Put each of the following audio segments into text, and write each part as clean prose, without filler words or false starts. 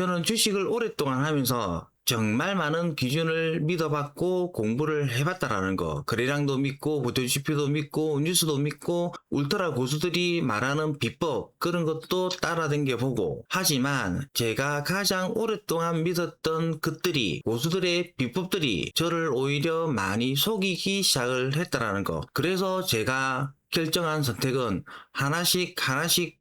저는 주식을 오랫동안 하면서 정말 많은 기준을 믿어봤고 공부를 해봤다라는 거. 거래량도 믿고 보도지표도 믿고 뉴스도 믿고 울트라 고수들이 말하는 비법 그런 것도 따라댕겨보고. 하지만 제가 가장 오랫동안 믿었던 것들이, 고수들의 비법들이 저를 오히려 많이 속이기 시작을 했다라는 거. 그래서 제가 결정한 선택은 하나씩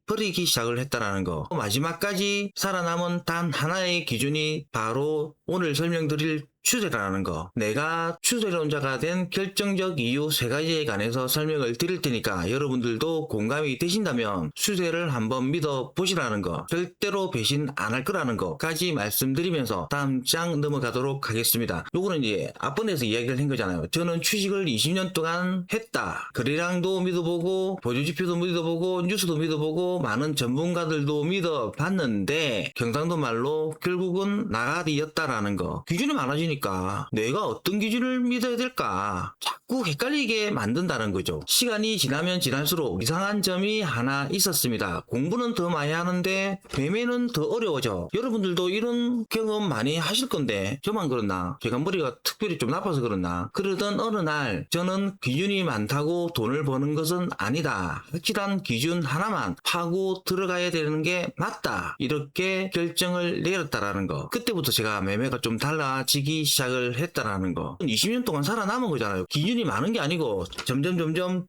버리기 시작을 했다라는 거. 마지막까지 살아남은 단 하나의 기준이 바로 오늘 설명드릴 추세라는 거. 내가 추세론자가 된 결정적 이유 3가지에 관해서 설명을 드릴 테니까 여러분들도 공감이 되신다면 추세를 한번 믿어보시라는 거. 절대로 배신 안 할 거라는 거까지 말씀드리면서 다음 장 넘어가도록 하겠습니다. 요거는 이제 앞번에서 이야기를 한 거잖아요. 저는 주식을 20년 동안 했다. 거래량도 믿어보고 보조지표도 믿어보고 뉴스도 믿어보고 많은 전문가들도 믿어봤는데 경상도 말로 결국은 나가디였다라는 거. 기준이 많아지니까 내가 어떤 기준을 믿어야 될까 자꾸 헷갈리게 만든다는 거죠. 시간이 지나면 지날수록 이상한 점이 하나 있었습니다. 공부는 더 많이 하는데 매매는 더 어려워져. 여러분들도 이런 경험 많이 하실 건데 저만 그렇나? 제가 머리가 특별히 좀 나빠서 그렇나? 그러던 어느 날 저는 기준이 많다고 돈을 버는 것은 아니다. 확실한 기준 하나만 파고 들어가야 되는 게 맞다. 이렇게 결정을 내렸다라는 거. 그때부터 제가 매매가 좀 달라지기 시작을 했다라는 거. 20년 동안 살아남은 거잖아요. 기준이 많은 게 아니고 점점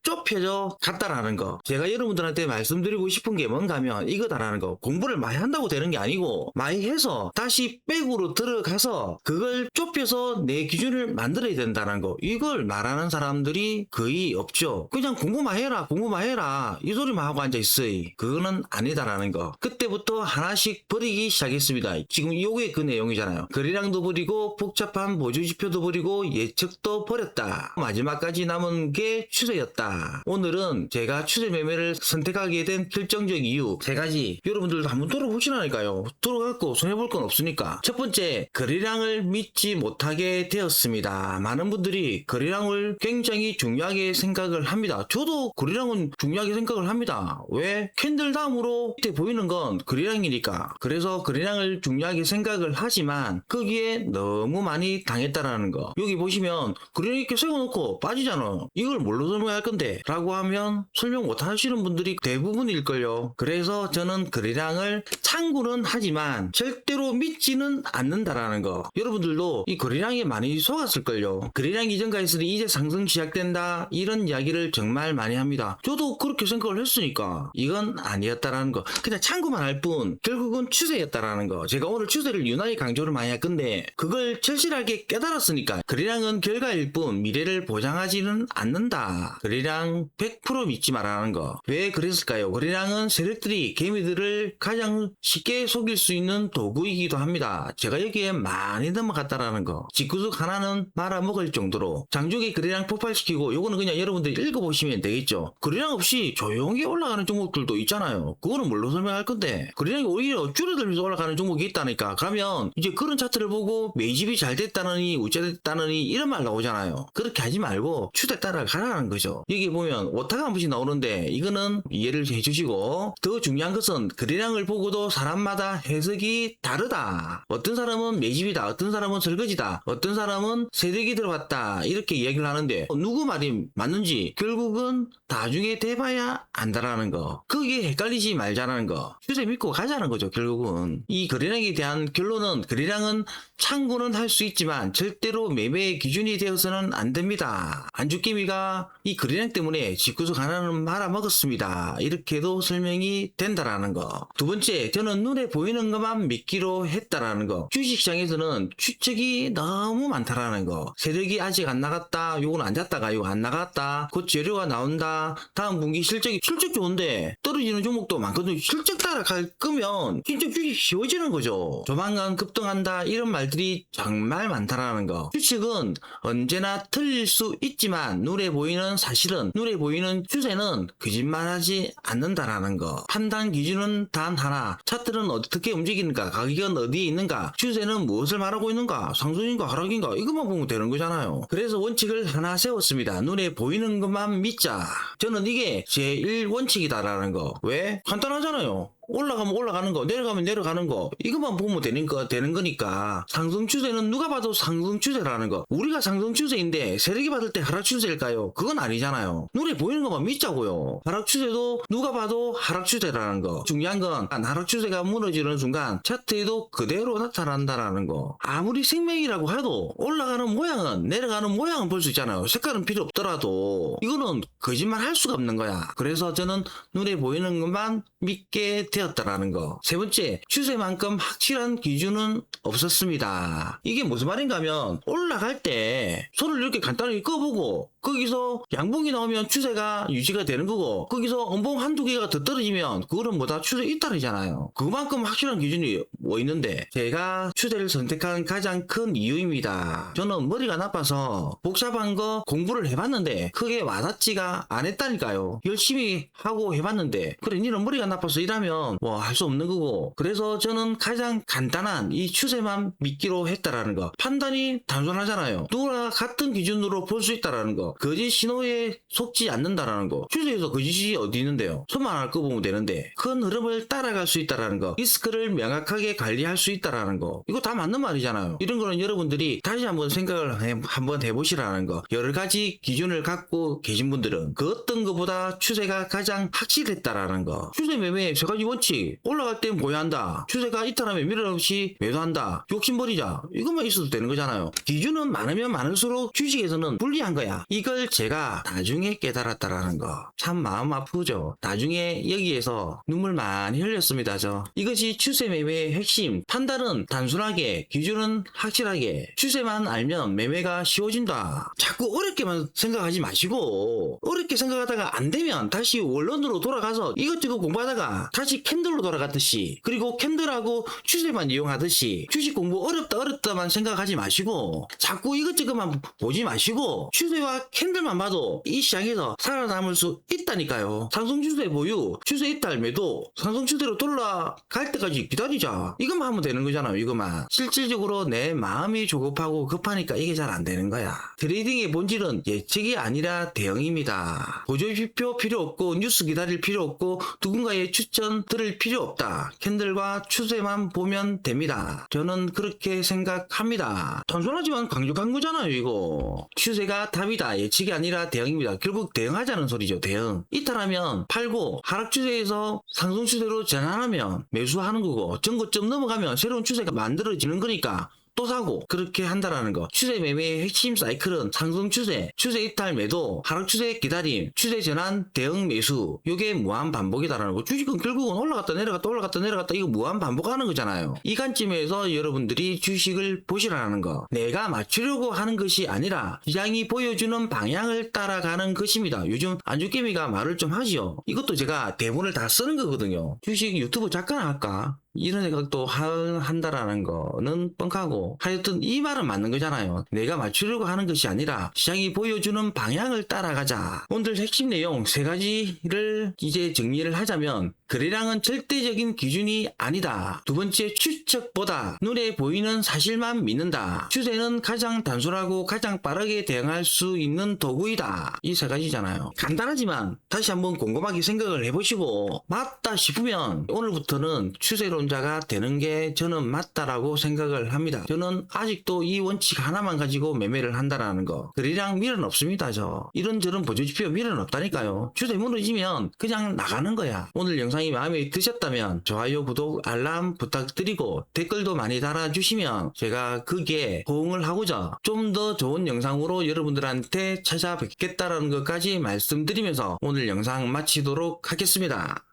좁혀져 갔다라는 거. 제가 여러분들한테 말씀드리고 싶은 게 뭔가 하면 이거다라는 거. 공부를 많이 한다고 되는 게 아니고 많이 해서 다시 백으로 들어가서 그걸 좁혀서 내 기준을 만들어야 된다는 거. 이걸 말하는 사람들이 거의 없죠. 그냥 공부만 해라 이 소리만 하고 앉아있어. 그거는 아니다라는 거. 그때부터 하나씩 버리기 시작했습니다. 지금 요게 그 내용이잖아요. 거래량도 버리고 복잡한 보조지표도 버리고 예측도 버렸다. 마지막까지 남은 게 추세였다. 오늘은 제가 추세 매매를 선택하게 된 결정적 이유 3가지 여러분들도 한번 들어보시라니까요. 들어갖고 손해볼 건 없으니까. 첫 번째, 거래량을 믿지 못하게 되었습니다. 많은 분들이 거래량을 굉장히 중요하게 생각을 합니다. 저도 거래량은 중요하게 생각을 합니다. 왜? 캔들 다음으로 밑에 보이는 건 거래량이니까. 그래서 거래량을 중요하게 생각을 하지만 거기에 너무 많이 당했다라는 거. 여기 보시면 거래량 이렇게 세워놓고 빠지잖아. 이걸 뭘로 설명할 건데? 라고 하면 설명 못 하시는 분들이 대부분일걸요. 그래서 저는 거래량을 참고는 하지만 절대로 믿지는 않는다라는 거. 여러분들도 이 거래량에 많이 속았을걸요. 거래량 이전가에서는 이제 상승 시작된다 이런 이야기를 정말 많이 합니다. 저도 그렇게 생각을 했으니까 이건 아니었다라는 거. 그냥 참고만 할 뿐 결국은 추세였다라는 거. 제가 오늘 추세를 유난히 강조를 많이 할 건데 그걸 절실하게 깨달았으니까 거래량은 결과일 뿐 미래를 보장하지는 않는다. 거래량 100% 믿지 말라는 거. 왜 그랬을까요? 거래량은 세력들이 개미들을 가장 쉽게 속일 수 있는 도구이기도 합니다. 제가 여기에 많이 넘어갔다라는 거. 직구석 하나는 말아먹을 정도로 장중에 거래량 폭발시키고 요거는 그냥 여러분들이 읽어보시면 되겠죠. 거래량 없이 조용히 올라가는 종목들도 있잖아요. 그거는 뭘로 설명할 건데 거래량이 오히려 줄어들면서 올라가는 종목이 있다니까. 그러면 이제 그런 차트를 보고 매집이 잘 됐다느니 우짜됐다느니 이런 말 나오잖아요. 그렇게 하지 말고 추세 따라가라는 거죠. 여기 보면 오타가 한 번씩 나오는데 이거는 이해를 해주시고, 더 중요한 것은 거래량을 보고도 사람마다 해석이 다르다. 어떤 사람은 매집이다, 어떤 사람은 설거지다, 어떤 사람은 세력이 들어왔다 이렇게 이야기를 하는데 누구 말이 맞는지 결국은 나중에 돼봐야 안다라는 거. 그게 헷갈리지 말자라는 거. 추세 믿고 가자는 거죠. 결국은 이 거래량에 대한 결론은 거래량은 참고는 할 수 있지만 절대로 매매의 기준이 되어서는 안 됩니다. 안주깨미가 이 거래량 때문에 집구석 하나는 말아먹었습니다. 이렇게도 설명이 된다라는 거. 두 번째, 저는 눈에 보이는 것만 믿기로 했다라는 거. 주식시장에서는 추측이 너무 많다라는 거. 세력이 아직 안 나갔다, 요건 앉았다가 이거 안 나갔다, 곧 재료가 나온다, 다음 분기 실적 좋은데 떨어지는 종목도 많거든요. 실적 따라갈 거면 진짜 주식 쉬워지는 거죠. 조만간 급등한다 이런 말들이 정말 많다라는 거. 주식은 언제나 틀릴 수 있지만 눈에 보이는 사실은, 눈에 보이는 추세는 거짓말하지 않는다라는 거. 판단 기준은 단 하나. 차트는 어떻게 움직이는가, 가격은 어디에 있는가, 추세는 무엇을 말하고 있는가, 상승인가 하락인가, 이것만 보면 되는 거잖아요. 그래서 원칙을 하나 세웠습니다. 눈에 보이는 것만 믿자. 저는 이게 제1원칙이다라는 거. 왜? 간단하잖아요. 올라가면 올라가는 거, 내려가면 내려가는 거, 이것만 보면 되는 거니까. 상승 추세는 누가 봐도 상승 추세라는 거. 우리가 상승 추세인데 세력이 받을 때 하락 추세일까요? 그건 아니잖아요. 눈에 보이는 것만 믿자고요. 하락 추세도 누가 봐도 하락 추세라는 거. 중요한 건 하락 추세가 무너지는 순간 차트에도 그대로 나타난다라는 거. 아무리 생명이라고 해도 올라가는 모양은, 내려가는 모양은 볼 수 있잖아요. 색깔은 필요 없더라도 이거는 거짓말 할 수가 없는 거야. 그래서 저는 눈에 보이는 것만 믿게 되었다라는 거. 세 번째, 추세만큼 확실한 기준은 없었습니다. 이게 무슨 말인가 하면 올라갈 때 손을 이렇게 간단하게 꺼보고 거기서 양봉이 나오면 추세가 유지가 되는 거고, 거기서 음봉 한두 개가 더 떨어지면 그거는 뭐다 추세 이탈이잖아요. 그만큼 확실한 기준이 뭐 있는데, 제가 추세를 선택한 가장 큰 이유입니다. 저는 머리가 나빠서 복잡한 거 공부를 해봤는데 크게 와닿지가 않았다니까요. 열심히 하고 해봤는데, 그래 니는 머리가 나빠서 이라면 뭐 할 수 없는 거고. 그래서 저는 가장 간단한 이 추세만 믿기로 했다라는 거. 판단이 단순하잖아요. 누구나 같은 기준으로 볼 수 있다라는 거. 거짓 신호에 속지 않는다라는 거. 추세에서 거짓이 어디 있는데요? 손만 하나 꺼보면 되는데 큰 흐름을 따라갈 수 있다라는 거. 리스크를 명확하게 관리할 수 있다라는 거. 이거 다 맞는 말이잖아요. 이런 거는 여러분들이 다시 한번 생각을 한번 해보시라는 거. 여러 가지 기준을 갖고 계신 분들은 그 어떤 것보다 추세가 가장 확실했다라는 거. 추세 매매의 세 가지 원칙. 올라갈 땐 보유한다. 추세가 이탈하면 미련 없이 매도한다. 욕심버리자. 이것만 있어도 되는 거잖아요. 기준은 많으면 많을수록 주식에서는 불리한 거야. 이걸 제가 나중에 깨달았다라는 거. 참 마음 아프죠. 나중에 여기에서 눈물 많이 흘렸습니다. 이것이 추세 매매의 핵심. 판단은 단순하게, 기준은 확실하게. 추세만 알면 매매가 쉬워진다. 자꾸 어렵게만 생각하지 마시고, 어렵게 생각하다가 안 되면 다시 원론으로 돌아가서 이것저것 공부하다가 다시 캔들로 돌아갔듯이, 그리고 캔들하고 추세만 이용하듯이 주식 공부 어렵다만 생각하지 마시고, 자꾸 이것저것만 보지 마시고 추세와 캔들만 봐도 이 시장에서 살아남을 수 있다니까요. 상승 추세 보유, 추세 이탈 매도, 상승 추세로 돌아갈 때까지 기다리자. 이것만 하면 되는 거잖아요. 이것만. 실질적으로 내 마음이 조급하고 급하니까 이게 잘 안 되는 거야. 트레이딩의 본질은 예측이 아니라 대응입니다. 보조지표 필요 없고, 뉴스 기다릴 필요 없고, 누군가의 추천 들을 필요 없다. 캔들과 추세만 보면 됩니다. 저는 그렇게 생각합니다. 단순하지만 강력한 거잖아요. 이거 추세가 답이다. 예측이 아니라 대응입니다. 결국 대응하자는 소리죠. 대응. 이탈하면 팔고, 하락 추세에서 상승 추세로 전환하면 매수하는 거고, 전고점 넘어가면 새로운 추세가 만들어지는 거니까 또 사고, 그렇게 한다라는 거. 추세 매매의 핵심 사이클은 상승 추세, 추세 이탈 매도, 하락 추세 기다림, 추세 전환 대응 매수. 요게 무한 반복이다라는 거. 주식은 결국은 올라갔다 내려갔다 올라갔다 내려갔다 이거 무한 반복하는 거잖아요. 이 관점에서 여러분들이 주식을 보시라는 거. 내가 맞추려고 하는 것이 아니라 시장이 보여주는 방향을 따라가는 것입니다. 요즘 안주깨미가 말을 좀 하지요. 이것도 제가 대본을 다 쓰는 거거든요. 주식 유튜브 작가나 할까? 이런 생각도 한다라는 거는 뻥하고, 하여튼 이 말은 맞는 거잖아요. 내가 맞추려고 하는 것이 아니라 시장이 보여주는 방향을 따라가자. 오늘 핵심 내용 세 가지를 이제 정리를 하자면, 거래량은 절대적인 기준이 아니다. 두 번째, 추측보다 눈에 보이는 사실만 믿는다. 추세는 가장 단순하고 가장 빠르게 대응할 수 있는 도구이다. 이 세 가지잖아요. 간단하지만 다시 한번 곰곰하게 생각을 해보시고 맞다 싶으면 오늘부터는 추세론자가 되는 게 저는 맞다라고 생각을 합니다. 저는 아직도 이 원칙 하나만 가지고 매매를 한다라는 거. 거래량 미련 없습니다. 이런저런 보조지표 미련 없다니까요. 추세 무너지면 그냥 나가는 거야. 오늘 영상이 마음에 드셨다면 좋아요, 구독, 알람 부탁드리고 댓글도 많이 달아주시면 제가 거기에 호응을 하고자 좀 더 좋은 영상으로 여러분들한테 찾아뵙겠다라는 것까지 말씀드리면서 오늘 영상 마치도록 하겠습니다.